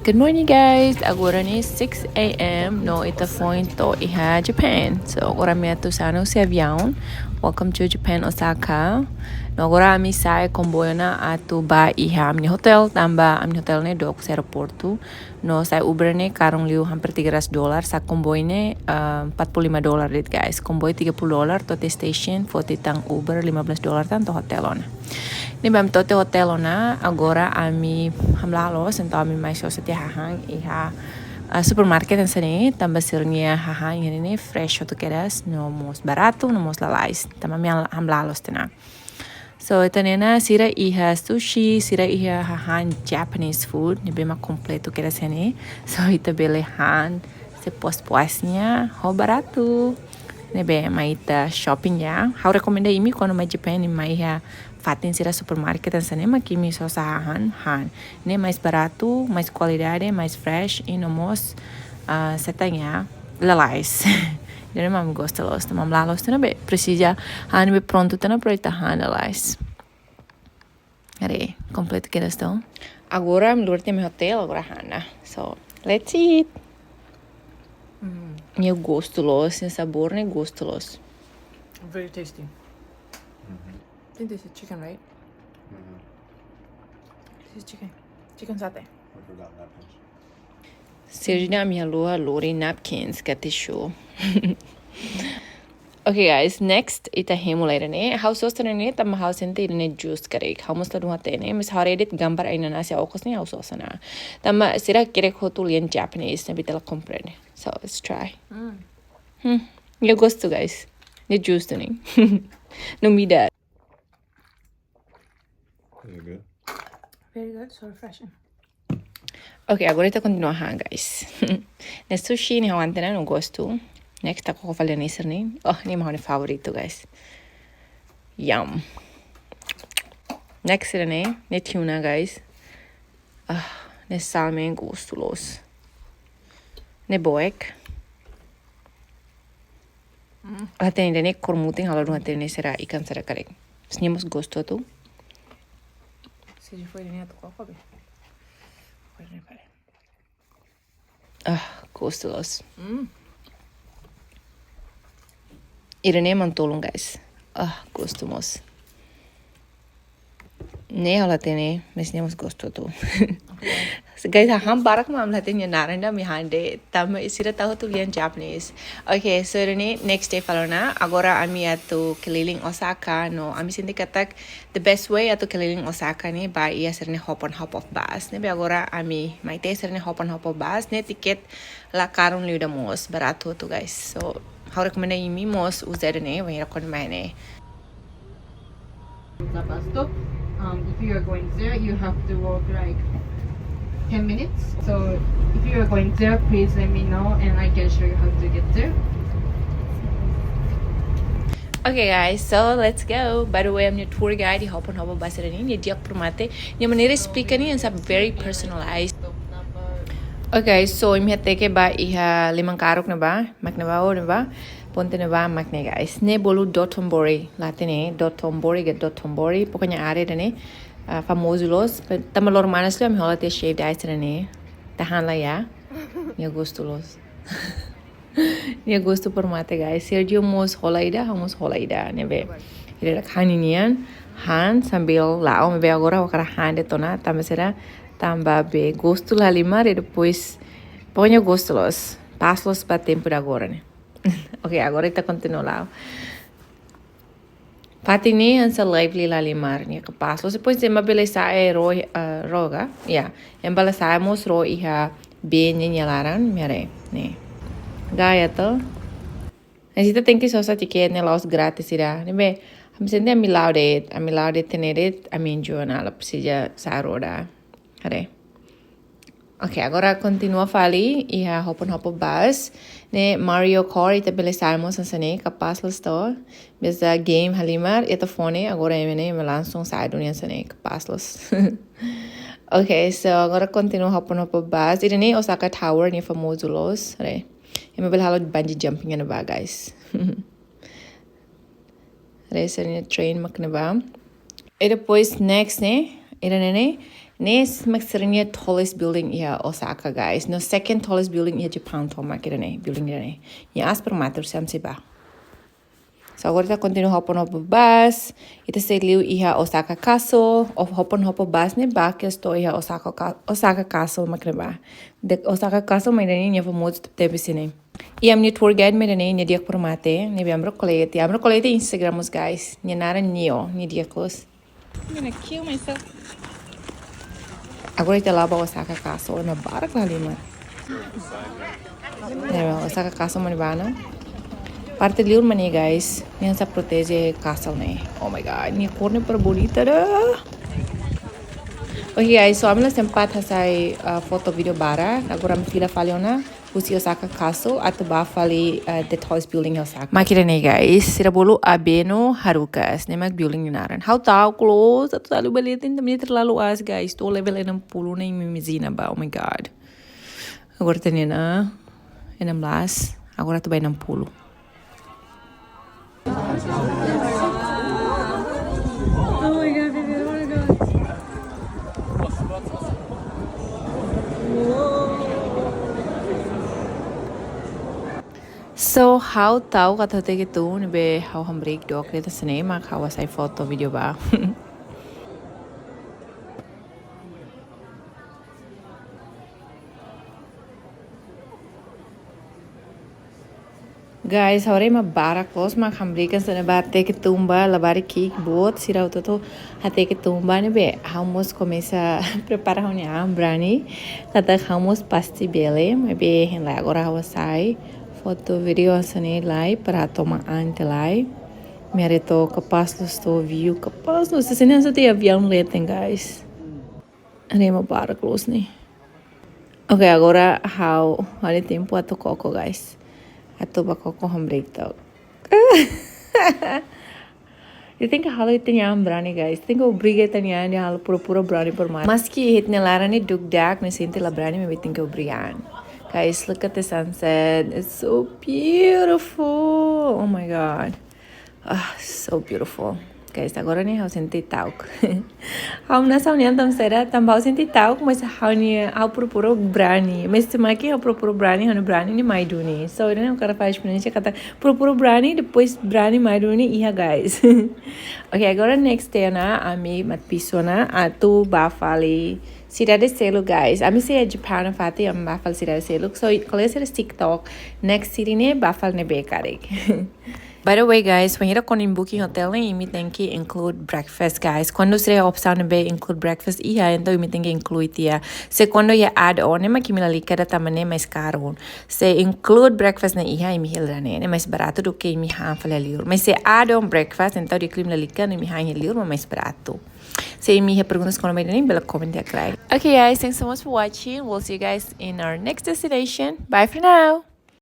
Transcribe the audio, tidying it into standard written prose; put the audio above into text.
Good morning guys, agora ni 6 a.m. no ita phone to iha Japan. So agora mi atu sano si avião. Welcome to Japan, Osaka. No agora mi sai comboio na atu ba iha mi hotel tamba ami hotel ne do sa aeroporto. No sai Uber ne karong liu hampir $300 sa comboio ne $45 dit guys. Comboio $30 to the station, 40 tang Uber $15 tan to hotel on. Ni bam tote hotel ona agora ami hamlalos então ami mais só sete hahang iha supermarket en sini tambah sirnya hahang ini fresh tu keras no mos barato no mos lalais tambah mi hamlalos tena. So itanena sira iha sushi, sira iha hahang Japanese food ni bema completo keras ini. So ita bele han se pos-posnya ho barato. Nebe maita shopping ya. How recomenda imi quando mai Japan ni mai ha fatin sira supermarket dan sana makimi só sahan han. Ne mais barato, mais qualidade, mais fresh e no mos setanya lalais. Jadi mam gosta los, mam lalos tena be precisa han be pronto tena para ita han lalais. Hare, completo que estão. Agora me lurte meu hotel agora hana. So, let's eat. Meu gosto los, sem sabor nem gosto los. Very tasty. I think this is chicken, right? This is chicken. Chicken satay. I forgot napkins. Sergina minha lua lori napkins ka tissue. Okay guys, next ita hemulator ne. House host ne tam house inte ne juice kare. Hamus la duhate ne mis haredit gambar aina na se okos ne house host na. Tam sira kire hotulian Japanese ne bitala comprende. So let's try. Eu gosto guys. Ne juice tu ne. No mida. Is it good? Very good, so refreshing. Okay, agora ita continua guys. Ne sushi ni hawante na no gosto. Next ako ko falei nisso ni. Oh, ni mahone favorito guys. Yum. Next ira ne tuna guys. Ne salmon gostolos. Ne boek. Aten ne kormuting halo dun aten ne será ikan será kare. Snimos gosto tu. Se de foi nem to coffee. Foi nem pare. Gostolos. Irene mantolong guys. Gostumos. Ne hala tene, mesniamos gosto tu. Guys, ham barak mam latenya naranda mi hande tam isira tahu tu lian Japanese. Okay, so Irene next day falona agora ami atu keliling Osaka no ami sindi katak the best way atu keliling Osaka ni ba ia serne hop on hop off bus. Ne be agora ami mai te serne hop on hop off bus ne tiket la karun liuda mos barato tu guys. So how recommend imi mos usar ne vai rakon mai ne. The bus stop. If you are going there, you have to walk like 10 minutes. So if you are going there, please let me know and I can show you how to get there. Okay guys, so let's go. By the way, I'm your tour guide. Di hop on hop bus ini ni dia promate. Ni maneira explica ni and very personalized. Okay, so imi teke ba iha limang karok na ba? Mak na ba o na ba? Ponte na ba mak na guys. Ne bolu dotombori. Latene dotombori get dotombori. Pokoknya are dane famoso los. Tamalor manas lo mi hola te shaved ice dane. Tahan la ya. Ni gosto los. Ni gosto por mate guys. Sergio mos holaida, hamos holaida nebe. Ira kaninian han sambil lao me be agora wakara han de tona tambah tambah be gosto la limar e depois pokoknya gosto los. Paslos para tempo de agora né. Okay, agora kita continua lá. Patini ansa lively la limar ni kapas. Depois de mabelesa roga. Yeah. Embelesa mos ro iha be nyalaran mere, né. Gaya to. Necesita tem que só sa ticket ne los grátis ira. Nebe, ham sende a milaude tenerit a minjo na la precisa sa roda. Hare. Okay, agora continua fali iha hopon bus ne Mario Kart ita belesamos ang sane kapas sto beza game halimar ita phone agora emene melansung sa dunia sane kapas los. Okay, so agora continua hopon bus ita ne Osaka Tower ni famoso los, re. Ema bel halo bungee jumping na ba guys. Re sa ni train makna ba. E depois next ne ita ne Nes maksudnya tallest building ya Osaka guys. No second tallest building ya Japan to makira ne building ne. Ya as per matter sam se ba. So agora tá continuando hopo bus. Ita se liu iha Osaka Castle. Of hopo bus ne ba que estou iha Osaka Castle makira ba. De Osaka Castle mai ne ya famoso teve sine. E a minha tour guide mai ne dia por mate. Ne biambro colete Instagram os guys. Ne nara nio ne dia close. I'm gonna kill myself. Agora kita lá para Osaka Castle na barca ali, mano. Osaka Castle mani bana. Parte liur mani guys. Niyan sa protege castle ne. Oh my god, ni corne per bonita da. Okay guys, so amla sempat hasai foto video bara. Agora me fila faliona. Usi Osaka Castle at ba fali the tallest building Osaka. Makira ne guys, sira bolu abeno harukas. Ne mag building naran. How tahu close? Atau terlalu balitin também terlalu as guys. To level 60 na imimizina ba. Oh my god. Agora tanya na 16. Agora tu ba 60. Oh my god, baby, I wanna go. So how tahu kata tadi gitu nebe how ham break dok kita sini mak how saya foto video ba. Guys, hore ma bara close mak ham break kan sana bate que tumba labari kick boat sirau to hate que tumba nebe vamos começar a preparar um brani kata vamos pasti bele maybe hen lá agora how sai foto video asane lai para tomar ante lai merito capaz do sto view capaz do se nem só tem avião letem guys anima para close ni. Okay, agora how olha tempo ato coco guys ato ba coco ham break tau. Eu tenho que halu itanya brani guys. Tenho obriga itanya ni halu pura brani por mais. Mas que hitne lara ni duk dak ni sente la brani me tenho que obrigan. Guys, look at the sunset. It's so beautiful. Oh my god. So beautiful. Guys, agora ni hau senti tauk. Hau na sau nian tam sera tam bau senti tauk mas hau pura brani. Mas temaki hau pura brani ni mai duni. So ini eu quero fazer experiência kata pura brani depois brani mai duni iya guys. Okay, agora next day na ami mat pisona atu bafali cidade selo guys. Ami sei Japan fati am bafal cidade selo. So kalau saya TikTok next city ne bafal ne bekarek. By the way guys, when you're in booking hotel you tem que include breakfast guys. Quando você opção be include breakfast então you tem que include tia. Se quando you add on, é que me cada também mais caro. Se include breakfast na me hilrane, é mais barato do que me han fala liur. Mas se add on breakfast então de crime lika me han liur, mas mais barato. Se me perguntas quando me nem bela comment ya cry. Okay guys, thanks so much for watching. We'll see you guys in our next destination. Bye for now.